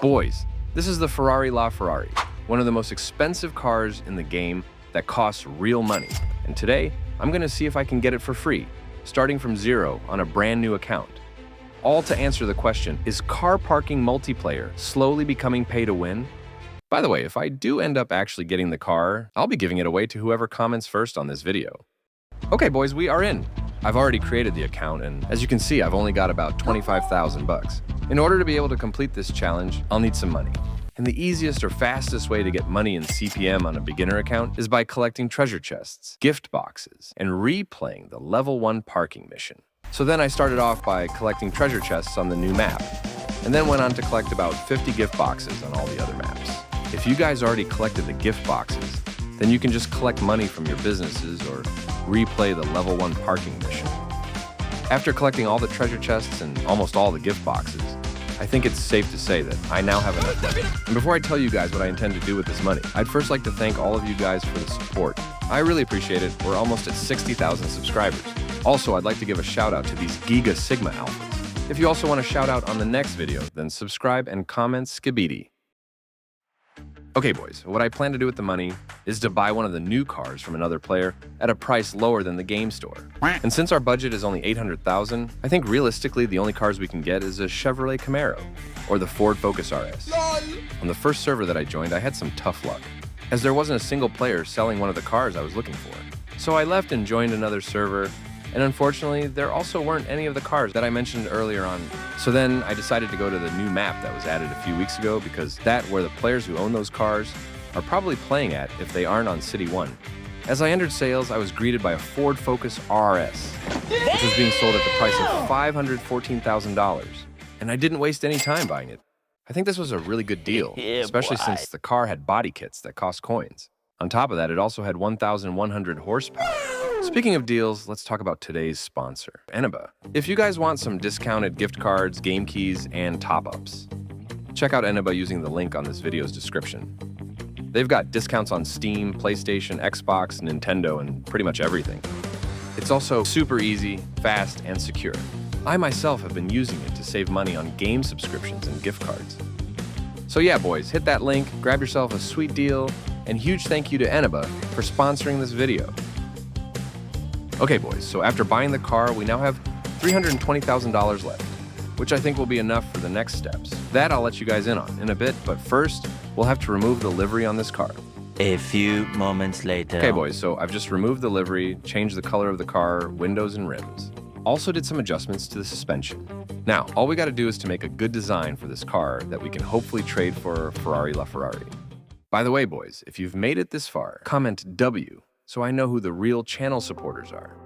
Boys, this is the Ferrari La Ferrari, one of the most expensive cars in the game that costs real money. And today, I'm gonna see if I can get it for free, starting from zero on a brand new account. All to answer the question, is car parking multiplayer slowly becoming pay to win? By the way, if I do end up actually getting the car, I'll be giving it away to whoever comments first on this video. Okay, boys, we are in. I've already created the account, and as you can see, I've only got about 25,000 bucks. In order to be able to complete this challenge, I'll need some money. And the easiest or fastest way to get money in CPM on a beginner account is by collecting treasure chests, gift boxes, and replaying the level 1 parking mission. So then I started off by collecting treasure chests on the new map, and then went on to collect about 50 gift boxes on all the other maps. If you guys already collected the gift boxes, then you can just collect money from your businesses or replay the level 1 parking mission. After collecting all the treasure chests and almost all the gift boxes, I think it's safe to say that I now have enough money. And before I tell you guys what I intend to do with this money, I'd first like to thank all of you guys for the support. I really appreciate it. We're almost at 60,000 subscribers. Also, I'd like to give a shout out to these Giga Sigma Alphas. If you also want a shout out on the next video, then subscribe and comment skibidi. Okay, boys, what I plan to do with the money is to buy one of the new cars from another player at a price lower than the game store. And since our budget is only 800,000, I think realistically the only cars we can get is a Chevrolet Camaro or the Ford Focus RS. On the first server that I joined, I had some tough luck, as there wasn't a single player selling one of the cars I was looking for. So I left and joined another server, and unfortunately, there also weren't any of the cars that I mentioned earlier on. So then I decided to go to the new map that was added a few weeks ago, because that's where the players who own those cars are probably playing at if they aren't on City 1. As I entered sales, I was greeted by a Ford Focus RS, which was being sold at the price of $514,000. And I didn't waste any time buying it. I think this was a really good deal, especially since the car had body kits that cost coins. On top of that, it also had 1,100 horsepower. Speaking of deals, let's talk about today's sponsor, Eniba. If you guys want some discounted gift cards, game keys, and top-ups, check out Eniba using the link on this video's description. They've got discounts on Steam, PlayStation, Xbox, Nintendo, and pretty much everything. It's also super easy, fast, and secure. I myself have been using it to save money on game subscriptions and gift cards. So yeah, boys, hit that link, grab yourself a sweet deal, and huge thank you to Eniba for sponsoring this video. Okay, boys, so after buying the car, we now have $320,000 left, which I think will be enough for the next steps. That I'll let you guys in on in a bit, but first, we'll have to remove the livery on this car. A few moments later. Okay, boys, so I've just removed the livery, changed the color of the car, windows, and rims. Also did some adjustments to the suspension. Now, all we gotta do is to make a good design for this car that we can hopefully trade for Ferrari La Ferrari. By the way, boys, if you've made it this far, comment W, so I know who the real channel supporters are.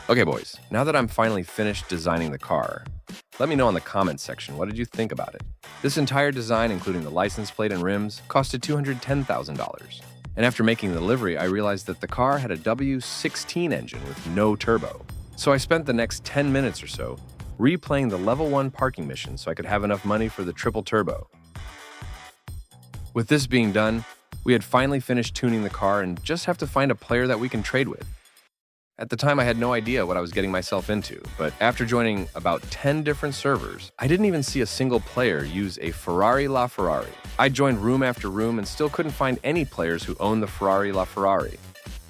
Okay, boys, now that I'm finally finished designing the car, let me know in the comments section what did you think about it. This entire design, including the license plate and rims, costed $210,000. And after making the livery, I realized that the car had a W16 engine with no turbo. So I spent the next 10 minutes or so replaying the level 1 parking mission so I could have enough money for the triple turbo. With this being done, we had finally finished tuning the car and just have to find a player that we can trade with. At the time, I had no idea what I was getting myself into, but after joining about 10 different servers, I didn't even see a single player use a Ferrari La Ferrari. I joined room after room and still couldn't find any players who owned the Ferrari La Ferrari.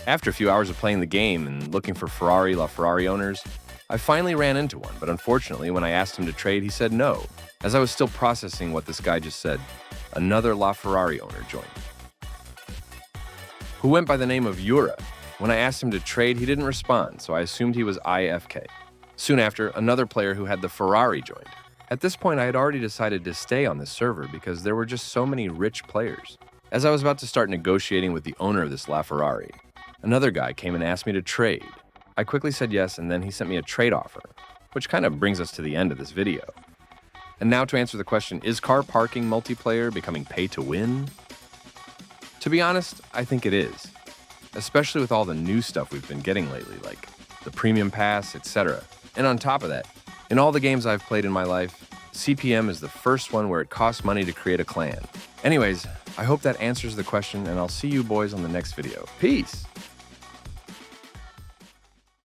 After a few hours of playing the game and looking for Ferrari La Ferrari owners, I finally ran into one, but unfortunately, when I asked him to trade, he said no. As I was still processing what this guy just said, another La Ferrari owner joined, who went by the name of Yura. When I asked him to trade, he didn't respond, so I assumed he was IFK. Soon after, another player who had the Ferrari joined. At this point, I had already decided to stay on this server because there were just so many rich players. As I was about to start negotiating with the owner of this La Ferrari, another guy came and asked me to trade. I quickly said yes, and then he sent me a trade offer, which kind of brings us to the end of this video. And now to answer the question, is car parking multiplayer becoming pay to win? To be honest, I think it is. Especially with all the new stuff we've been getting lately, like the premium pass, etc. And on top of that, in all the games I've played in my life, CPM is the first one where it costs money to create a clan. Anyways, I hope that answers the question, and I'll see you boys on the next video. Peace!